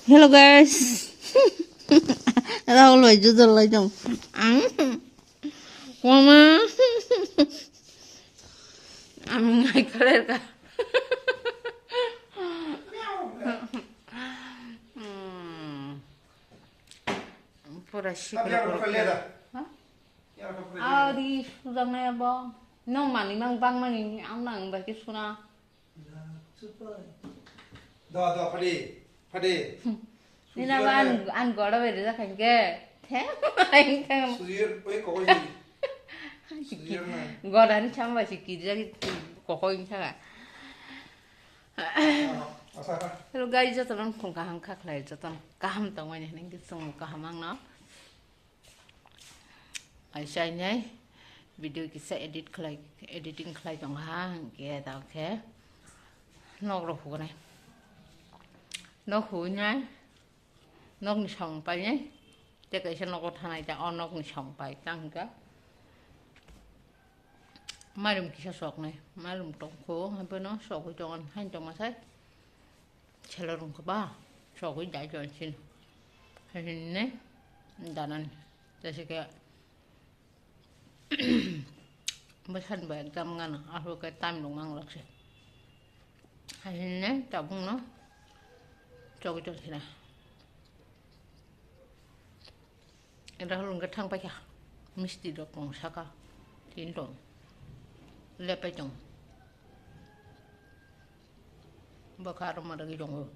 Hello guys. Tao lười cho tôi lấy chồng. Mama. Ngày kalian kah? Pura sih kalau di sudah nih boh. Nong mani mang bang mani ang nang bagi suna. 더 파디 Ini apa an gora beda kan ke? Anh thằng 수지를 왜 거기 수지를 gora ni chăm vào chỉ kỳ ra có coi thế à? 아사 Hello guys, jotono kung kaham kaklay jotono kaham tongma niya nang gisong kahamang no. Ay siya niya video kisa editing klay tong ha kaya tao ke. Nok ro hu này. Nok hu niya. Nok ni song pa niya. Te kay siya nok thanay ta on nok ni song pa tang ka. Marum kisa sok này, marum tong ko ha nó sok ko jon han tong ma sai. 첼로롱 거봐 저거 나죠 진 했네 나는 저게 뭐 산바 잠깐 아로 그 타임 농망 럭세 했네 따봉노 저거 저기나 이라 흘른 거 탕바야 미스티도 공사가 딘동 레페종 bakar maragi jongo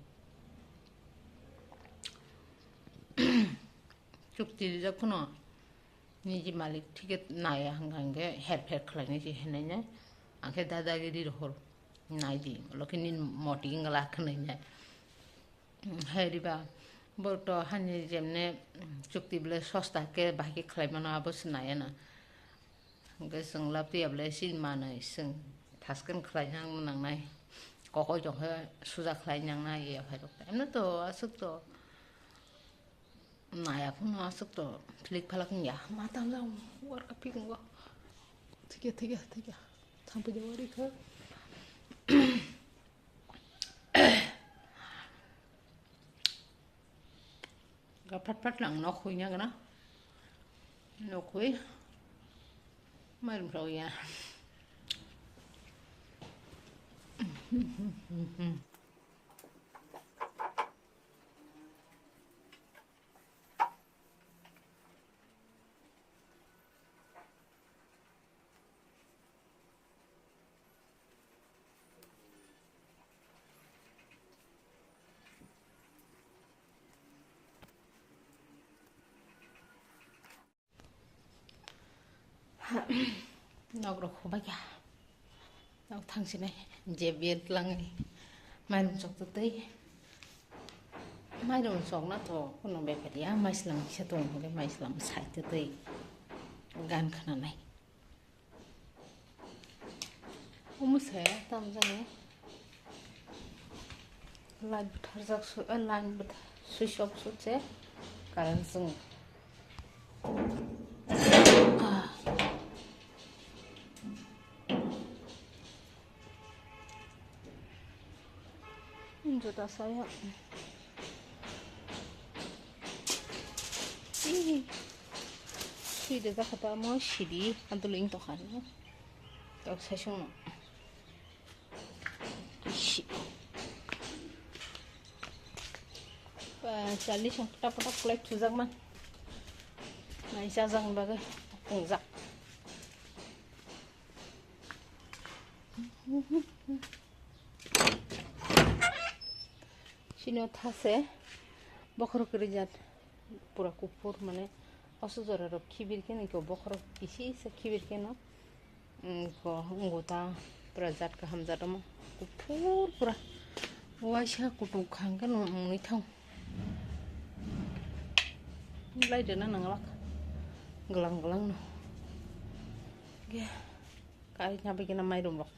chukti ja kuno ni ji malik tiket naya hangange her khlani ji henenya anke dadagiri hol nai di lokini moti ngala khnenya heriba boto hanni jemne chukti ble sosta ke baki khlai mana abos naya na ge sung lapti able sin mana sung thaskan khlai hang nang nai có chỗ hơi suza khai nhang na ye phải được em nó to sức to này cũng nó sức to click phalak nhá mà tao ra war ka ping go thiệt tham bây giờ đi khơi gặp phát lặng nó khui nhá cái nó khui mấy lần rồi à nó có khô bách à nó thằng xin này dễ biết lăng mai đồng sọc tự tế mai đồng sọc nó thọ con nó bé phải đi mai slang sẽ tồn cái mai slang sai tự tế gan khả này không sẽ tâm ra này lan bật giặc suy lan bật suy sụp suốt thế कारण जों Jota saya sudah tak kata mau sidi antu ling tohan tak saya cuma cali sang peta klep tuzak man nai sajang bagai pungzak sini thase bokhor kerjat pura kupur mane asujara ro khibir ken ko bokhor bisi se khibir ken ko ngota prajat ka hamjat ma kupur pura waisha kutu khangkan mui thong lai dena nangalak gelang-gelang no ge kai nyampe kena mai dom lok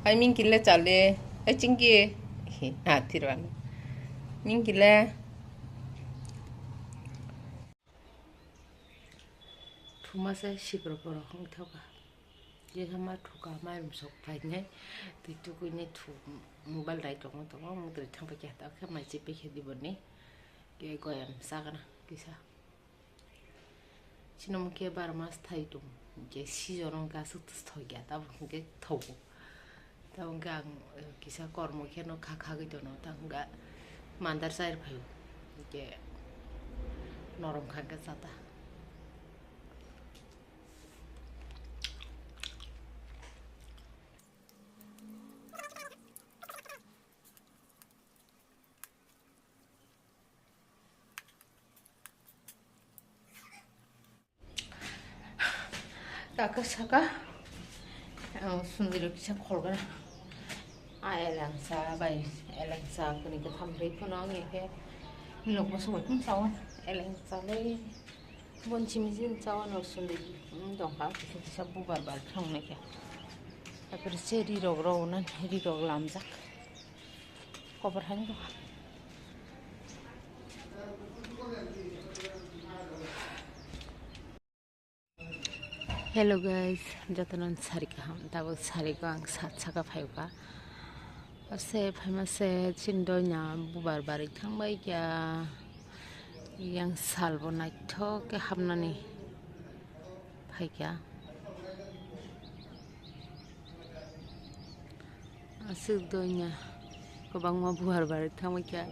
Ai min kille chale. Ai chingi. Ah, tirwan. Min kille. Thumase shikro poro hong thoka. Ye sama thuka mai sok phai ngai. Ti tu ku ne thu mobile dai tong to mo tri thang pa kya ta kha mai chi pe khe di boni. Ke goyam sagana kisa. Chinom ke bar mas thai tum. Ke si jorong ka su thoi kya ta ke thau. Ta unga kisa kormo khe no kha kha gi to no ta unga mandar sair phai. Ke norom kha ka sata. Taka saka sundiro kisa kolgana elangsa bai elangsa kuni ke Hambai puno nge ke lok ma suwat pun sawan elangsa le bon chimizin sawan or sundiri dong ha kisa bubar bar thong ne ke agar seri rog nan ri rog lamjak kobar han do Hello guys, jotono sarika ham tabo sarika ang saka phaiba ase phaimase chindonya bubar bari thangbai kya yang salbo naitho ke hamnani phaikya ase donya kobangma bubar bari thangbai kya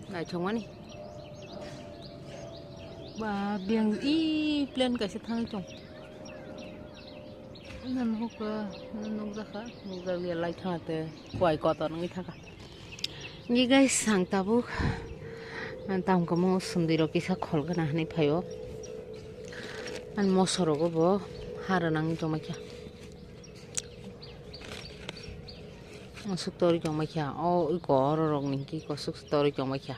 Ngai chongani ba biang I plan ka se thang chong nan hoka nan nok zakha ga ya lai thate kwai ko to ngi thaka ni guys sang tabu an tam ko mo sundiro kisa kholga na ni phayo an mosoro go bo haranang jomakya suk tori jomakya o ko rorong ni ki ko suk tori jomakya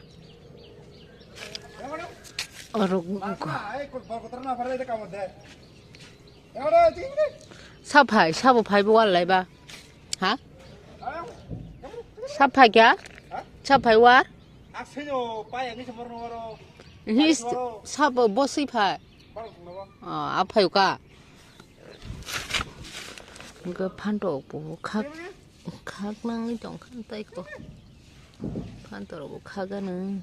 Orok ko Saphai sabo phai bo lai ba ha Saphai kya Saphai wa Aksenyo pa yang ni seborno waro. Hi sabo bosi phai a phai ka ga phan to bo khak khak nang chong khan tai ko phan to bo khaga na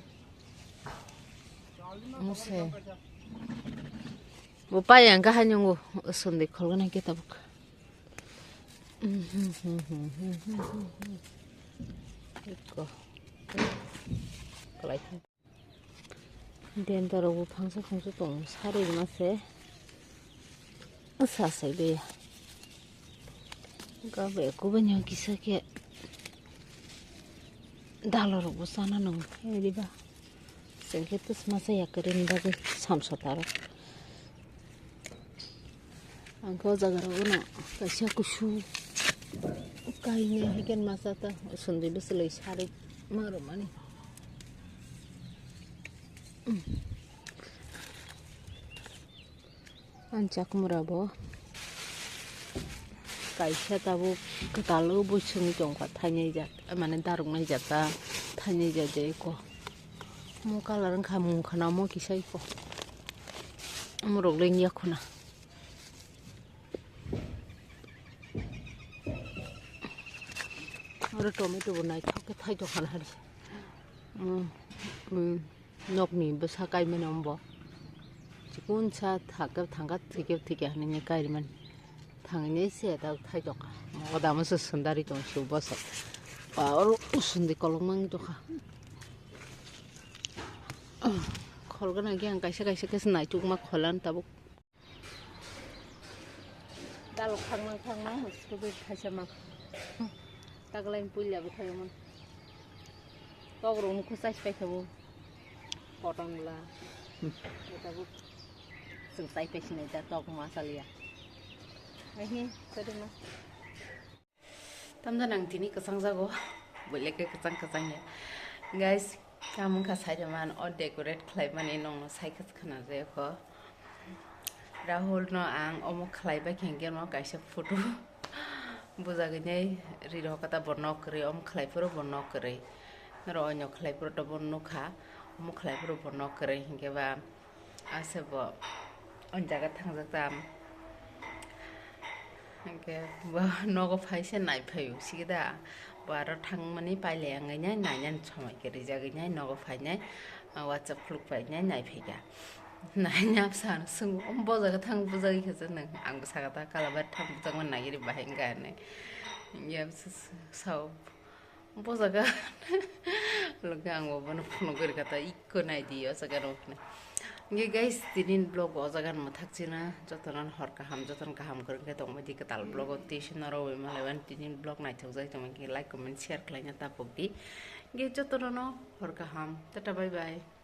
Muse Bo pa yang ka hanyong go sonde kholga na ke tabuk Iko Kalai Den taro bo phangsa phangsa tong sare ma se Asa sai be Ga be ko banyo kisa ke Dalaro bo sana nong eri ba Sengketus masa ya keren bagi samsotaro. Angkau jaga rono kasih kusu. Kainnya hiken masa ta sundi beselai sari maru mani. Ancak murabo. Kaisya tabu ketalu busung jongkat tanya jat. Mana darung na jata tanya jaja iko. Muka larang kamu kana mo kisah iko. Amurok leng yakuna. Ora tomato bunai thok thai to khana hari. Nok ni besa kai menombo. Chikun sa thak thangat thike hanine kai man. Thangine se da thai to ka. Oda mas sundari tong shu bosa. Or usundi kolomang to ka. Kholgana gyang kaisa kes nai chuk ma kholan tabuk dalo khangma hoskubi khaisa ma taklai puila bu khayamon togrong khusai pai khabu potongla tabuk sungsai pai sinai ta tongma salia ahi sedema tamda nang tini kasang jago boleh ke kasang ya guys Kamu kasai jaman or decorate klai mani nong no sai kas khana je ko. Rahul no ang omo klai ba kengge no kaisa photo. Buza gnyai rido kata borno kri om klai puro borno kri. Ro onyo klai puro to borno kha. Omo klai puro borno kri hingge ba ase bo on jaga thangjak tam. Hingge ba nogo phaise nai phayu sigida. Baro thangmani paile angai nyai nainan chomai kri jagi nyai nogo phainyai WhatsApp fluk phainyai nai phaiga. Nanya san sung ombo jaga thang buja gi khajak nang ang saga ta kalabat thang buja man nagiri bahenga ne. Yam sau ombo jaga loga ang obono phone gori kata ikko nai dio jaga rokne. Nge guys tinin blog o jaga ma thakchina jotonan hor kaham joton kaham korke tongma di katal blog o tishin rowoi malewan tinin blog nai thokjai tongma ki like comment share khlaina tapok di nge jotono hor kaham tata bye bye.